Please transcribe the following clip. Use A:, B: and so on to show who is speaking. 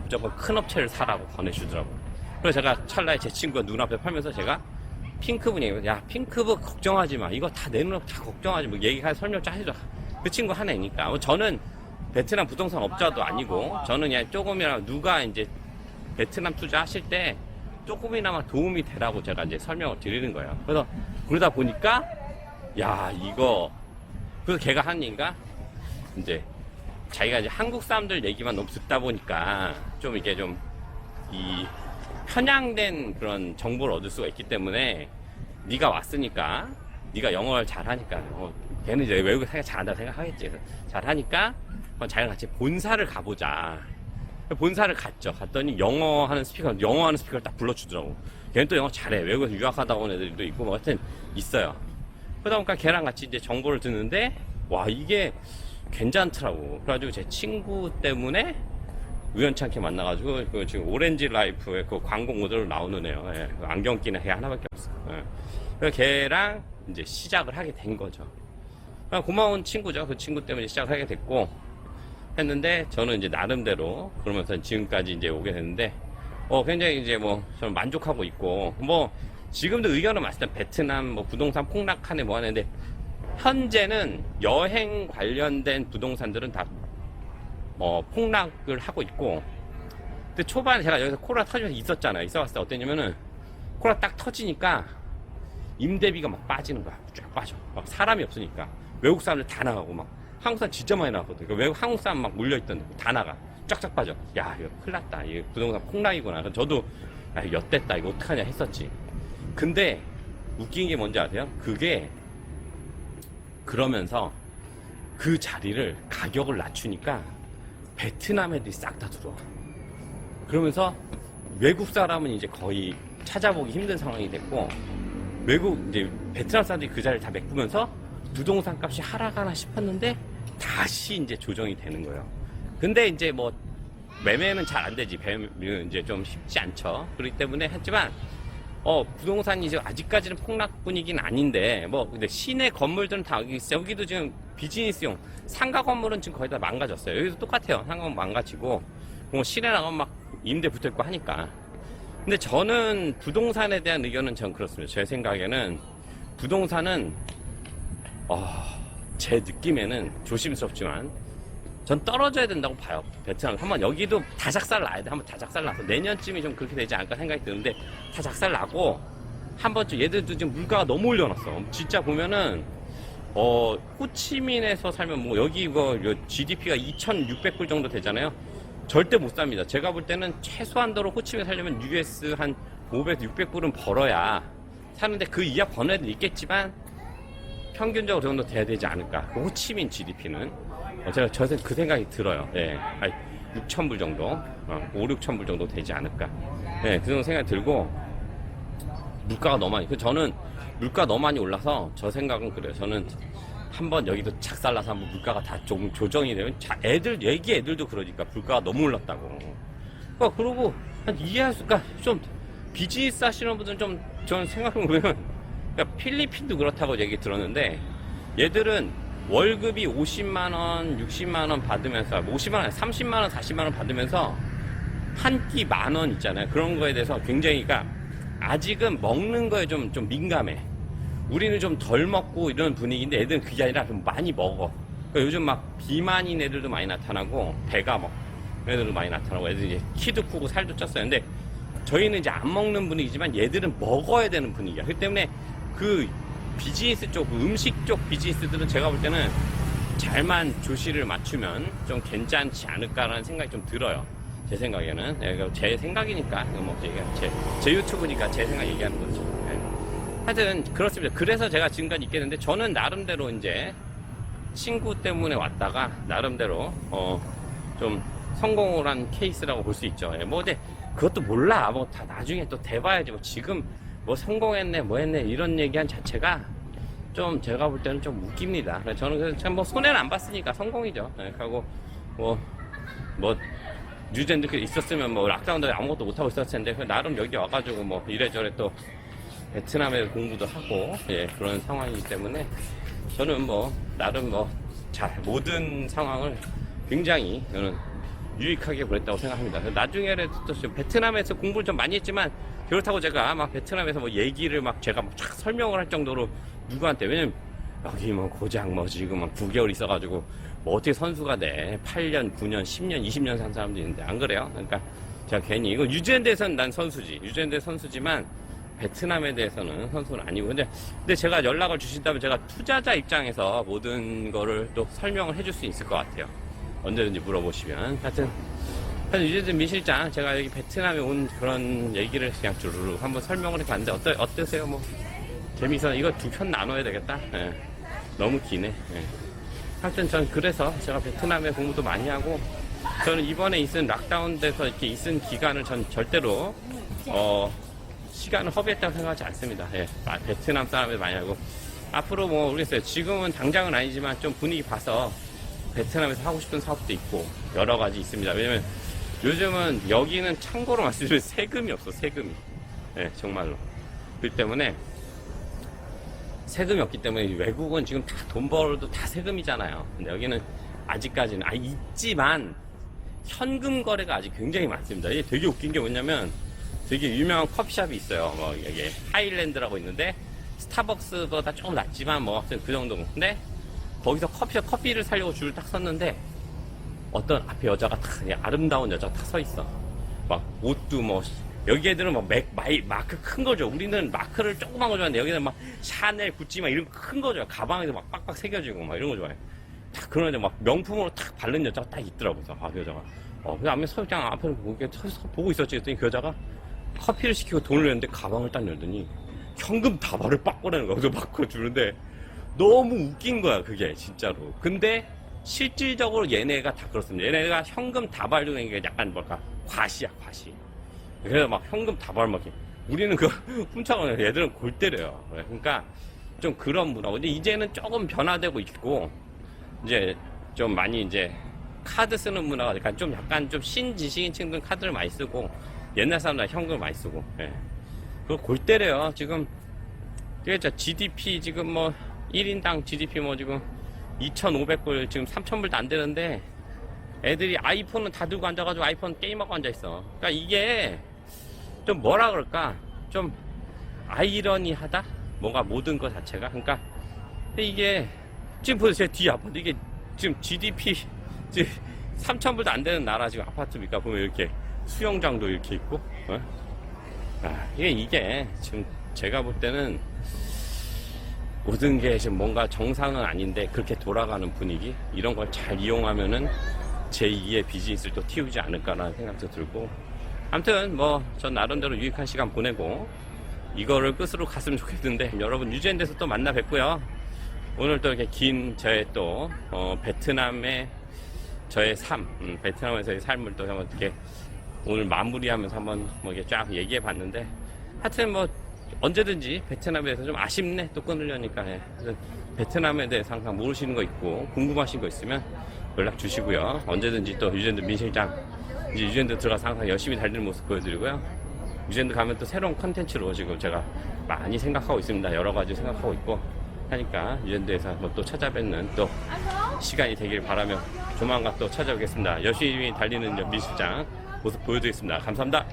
A: 무조건 큰 업체를 사라고 권해주더라고요. 그래서 제가 찰나에 제 친구가 눈앞에 팔면서 제가 핑크분이 야 핑크북 걱정하지 마, 이거 다 내놓으라고, 다 걱정하지 마, 얘기할 설명 좀 해줘. 그 친구 하나 애니까. 저는 베트남 부동산 업자도 아니고, 저는 그냥 조금이라도 누가 이제 베트남 투자하실 때 조금이나마 도움이 되라고 제가 이제 설명을 드리는 거예요. 그래서 그러다 보니까 야 이거, 그래서 걔가 하는 얘기가 이제 자기가 이제 한국 사람들 얘기만 너무 듣다 보니까 좀 이게 좀 이 편향된 그런 정보를 얻을 수가 있기 때문에, 네가 왔으니까, 네가 영어를 잘하니까, 걔는 이제 외국에 잘한다고 생각하겠지. 그래서 잘하니까 자기랑 같이 본사를 가보자. 본사를 갔죠. 갔더니 영어 하는 스피커를 딱 불러주더라고. 걔는 또 영어 잘해. 외국에서 유학하다 온 애들도 있고 뭐 하여튼 있어요. 그러다 보니까 걔랑 같이 이제 정보를 듣는데, 와 이게 괜찮더라고. 그래가지고 제 친구 때문에 우연찮게 만나가지고 그 지금 오렌지 라이프의 그 광고 모델로 나오는 애요. 예, 안경 끼는 애 하나밖에 없어. 예. 그래서 걔랑 이제 시작을 하게 된 거죠. 고마운 친구죠. 그 친구 때문에 시작을 하게 됐고 했는데, 저는 이제 나름대로 그러면서 지금까지 이제 오게 됐는데, 굉장히 이제 뭐 저는 만족하고 있고, 뭐 지금도 의견은 많습니다. 베트남 뭐 부동산 폭락하네 뭐 하는데, 현재는 여행 관련된 부동산들은 다 폭락을 하고 있고, 근데 초반에 제가 여기서 코로나 터지면서 있었잖아요. 있어봤을 때 어땠냐면은, 코로나 딱 터지니까 임대비가 막 빠지는 거야. 쫙 빠져. 막 사람이 없으니까. 외국 사람들 다 나가고, 막 한국 사람 진짜 많이 나왔거든. 그러니까 외국 한국 사람 막 몰려있던데 다 나가. 쫙쫙 빠져. 야 이거 큰일 났다, 이거 부동산 폭락이구나. 그래서 저도 엿됐다, 이거 어떡하냐 했었지. 근데 웃긴 게 뭔지 아세요? 그게 그러면서 그 자리를 가격을 낮추니까 베트남 애들이 싹 다 들어와. 그러면서 외국 사람은 이제 거의 찾아보기 힘든 상황이 됐고, 이제 베트남 사람들이 그 자리를 다 메꾸면서 부동산 값이 하락하나 싶었는데 다시 이제 조정이 되는 거예요. 근데 이제 뭐 매매는 잘 안 되지. 매매는 이제 좀 쉽지 않죠. 그렇기 때문에 했지만 부동산이 이제 아직까지는 폭락 분위기는 아닌데, 뭐 근데 시내 건물들은 다 여기도 지금 비즈니스용 상가 건물은 지금 거의 다 망가졌어요. 여기도 똑같아요. 상가 건물 망가지고 뭐 시내 나가면 막 임대 붙어있고 하니까. 근데 저는 부동산에 대한 의견은 전 그렇습니다. 제 생각에는 부동산은 제 느낌에는 조심스럽지만 전 떨어져야 된다고 봐요. 베트남 한번 여기도 다 작살 나야 돼. 한번 다 작살 나서 내년쯤이 좀 그렇게 되지 않을까 생각이 드는데, 다 작살 나고 한번 좀, 얘들도 지금 물가가 너무 올려놨어. 진짜 보면은 호치민에서 살면 뭐 여기 이거 GDP가 2,600불 정도 되잖아요. 절대 못 삽니다. 제가 볼 때는 최소한도로 호치민에 살려면 US 한 500, 600불은 벌어야 사는데, 그 이하 버는 애들 있겠지만 평균적으로 그 정도 돼야 되지 않을까. 호치민 GDP는 제가 그 생각이 들어요. 예, 6,000불 정도, 5, 6,000불 정도 되지 않을까. 예, 그 정도 생각이 들고, 물가가 너무 많이, 저는 물가 너무 많이 올라서 저 생각은 그래요. 저는 한번 여기도 작살나서 한번 물가가 다 조금 조정이 되면, 애기 애들도 그러니까 물가가 너무 올랐다고. 그러고 이해할 수가, 좀 비즈니스 하시는 분들은 좀, 저는 생각해보면, 그러니까 필리핀도 그렇다고 얘기 들었는데, 얘들은 월급이 50만원, 60만원 받으면서, 50만원, 30만원, 40만원 받으면서 한 끼 10,000원 있잖아요. 그런 거에 대해서 굉장히, 그러니까 아직은 먹는 거에 좀 민감해. 우리는 좀 덜 먹고 이런 분위기인데, 애들은 그게 아니라 좀 많이 먹어. 그러니까 요즘 막 비만인 애들도 많이 나타나고, 배가 막 애들도 많이 나타나고, 애들이 이제 키도 크고 살도 쪘어요. 근데 저희는 이제 안 먹는 분위기지만 얘들은 먹어야 되는 분위기야. 그렇기 때문에 그 비즈니스 쪽, 음식 쪽 비즈니스들은 제가 볼 때는 잘만 조시를 맞추면 좀 괜찮지 않을까라는 생각이 좀 들어요. 제 생각에는. 네, 제 생각이니까, 뭐 제 유튜브니까 제 생각 얘기하는 거죠. 네. 하여튼 그렇습니다. 그래서 제가 지금까지 있겠는데, 저는 나름대로 이제 친구 때문에 왔다가 나름대로 좀 성공을 한 케이스라고 볼 수 있죠. 네, 뭐 근데 그것도 몰라. 뭐 다 나중에 또 돼봐야지. 뭐 지금 뭐 성공했네 뭐 했네 이런 얘기한 자체가 좀 제가 볼 때는 좀 웃깁니다. 저는 참 뭐 손해는 안 봤으니까 성공이죠. 네, 하고 뭐 뉴젠드 있었으면 뭐 락다운도 아무것도 못하고 있었을 텐데, 나름 여기 와가지고 뭐 이래저래 또 베트남에 공부도 하고, 예, 그런 상황이기 때문에 저는 뭐 나름 뭐 모든 상황을 굉장히 저는 유익하게 보냈다고 생각합니다. 나중에라도 또 베트남에서 공부를 좀 많이 했지만 그렇다고 제가 막 베트남에서 뭐 얘기를 막 제가 막 쫙 설명을 할 정도로 누구한테, 왜냐면 여기 뭐 고작 뭐 지금 막 9개월 있어가지고 뭐 어떻게 선수가 돼. 8년, 9년, 10년, 20년 산 사람도 있는데 안 그래요? 그러니까 제가 괜히 이거 뉴질랜드에서는 난 선수지. 뉴질랜드 선수지만 베트남에 대해서는 선수는 아니고. 근데 제가 연락을 주신다면 제가 투자자 입장에서 모든 거를 또 설명을 해줄 수 있을 것 같아요. 언제든지 물어보시면. 하여튼 뉴질랜드 민 실장, 제가 여기 베트남에 온 그런 얘기를 그냥 주르륵 한번 설명을 해봤는데 어떠세요? 뭐 재미있어. 이거 두 편 나눠야 되겠다. 예. 너무 기네. 예. 하여튼 전 그래서 제가 베트남에 공부도 많이 하고, 저는 이번에 있은 락다운 돼서 이렇게 있은 기간을 전 절대로 시간을 허비했다고 생각하지 않습니다. 예. 베트남 사람들 많이 하고, 앞으로 뭐 모르겠어요. 지금은 당장은 아니지만 좀 분위기 봐서 베트남에서 하고 싶은 사업도 있고 여러 가지 있습니다. 왜냐면 요즘은 여기는 참고로 말씀드리면 세금이 없어. 세금이. 예, 정말로. 그렇기 때문에 세금이 없기 때문에 외국은 지금 다 돈 벌어도 다 세금이잖아요. 근데 여기는 아직까지는 있지만 현금 거래가 아직 굉장히 많습니다. 이게 되게 웃긴 게 뭐냐면, 되게 유명한 커피숍이 있어요. 뭐 여기 하일랜드라고 있는데 스타벅스보다 조금 낫지만 뭐 아무튼 그 정도. 근데 거기서 커피를 사려고 줄을 딱 섰는데 어떤 앞에 여자가 딱 아름다운 여자가 딱 서 있어. 막 옷도 뭐, 여기 애들은 막 마크 큰 거죠. 우리는 마크를 조그만 거 좋아하는데 여기는 막 샤넬, 구찌 막 이런 거 큰 거 좋아해. 가방에도 막 빡빡 새겨지고 막 이런 거 좋아해. 딱 그런 여자, 막 명품으로 딱 바른 여자가 딱 있더라고. 그래서 그 여자가 그 앞에 그냥 앞에 보고 있었지. 그랬더니 그 여자가 커피를 시키고 돈을 냈는데 가방을 딱 열더니 현금 다발을 빡 꺼내는 거야. 그래서 막 그거 주는데 너무 웃긴 거야, 그게 진짜로. 근데 실질적으로 얘네가 다 그렇습니다. 얘네가 현금 다발 주는 게 약간 뭘까, 과시야, 과시. 그래서 막 현금 다발 막 이렇게. 우리는 그 훔쳐가는, 얘들은 골 때려요. 그러니까 좀 그런 문화. 근데 이제는 조금 변화되고 있고, 이제 좀 많이 이제 카드 쓰는 문화가 약간 좀 신지식인층들은 카드를 많이 쓰고, 옛날 사람들은 현금을 많이 쓰고. 예. 그거 골 때려요. 지금 그랬죠. GDP 지금 뭐 1인당 GDP 뭐 지금 2,500불, 지금 3,000불도 안 되는데 애들이 아이폰은 다 들고 앉아가지고 아이폰 게임하고 앉아있어. 그러니까 이게 좀 뭐라 그럴까, 좀 아이러니하다? 뭔가 모든 것 자체가. 그러니까 이게 지금 보세요. 제 뒤에 아파트, 이게 지금 GDP 지금 3,000불도 안 되는 나라 지금 아파트 밑가 보면 이렇게 수영장도 이렇게 있고, 이게 지금 제가 볼 때는 모든 게 지금 뭔가 정상은 아닌데 그렇게 돌아가는 분위기, 이런 걸 잘 이용하면은 제2의 비즈니스를 또 틔우지 않을까라는 생각도 들고, 아무튼 뭐 전 나름대로 유익한 시간 보내고 이거를 끝으로 갔으면 좋겠는데, 여러분 뉴질랜드에서 또 만나 뵙고요. 오늘 또 이렇게 긴 저의 또 베트남의 저의 삶, 베트남에서의 삶을 또 한번 이렇게 오늘 마무리하면서 한번 뭐 이렇게 쫙 얘기해 봤는데, 하여튼 뭐 언제든지 베트남에 대해서 좀 아쉽네 또 끊으려니까. 베트남에 대해서 항상 모르시는 거 있고 궁금하신 거 있으면 연락 주시고요. 언제든지 또 뉴질랜드 민 실장, 이제 뉴질랜드 들어가서 항상 열심히 달리는 모습 보여드리고요. 뉴질랜드 가면 또 새로운 컨텐츠로 지금 제가 많이 생각하고 있습니다. 여러 가지 생각하고 있고 하니까 뉴질랜드에서 한번 또 찾아뵙는 또 시간이 되길 바라며 조만간 또 찾아오겠습니다. 열심히 달리는 민 실장 모습 보여드리겠습니다. 감사합니다.